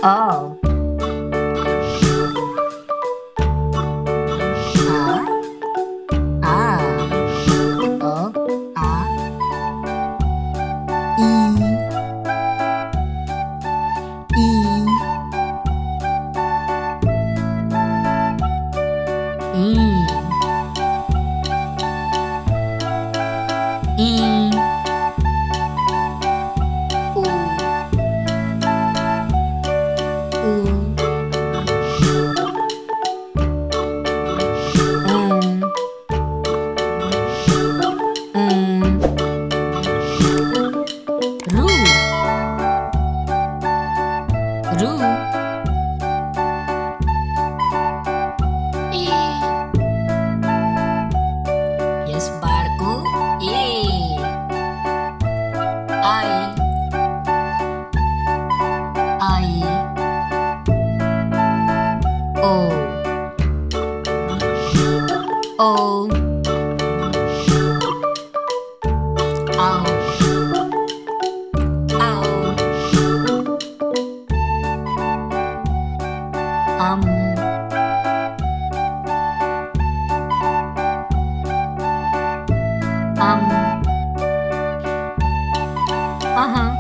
O. A. O. A. E. E. E. Yes, બાળકો A. I. O. O. Ow. Ow. Um. Um. Uh-huh.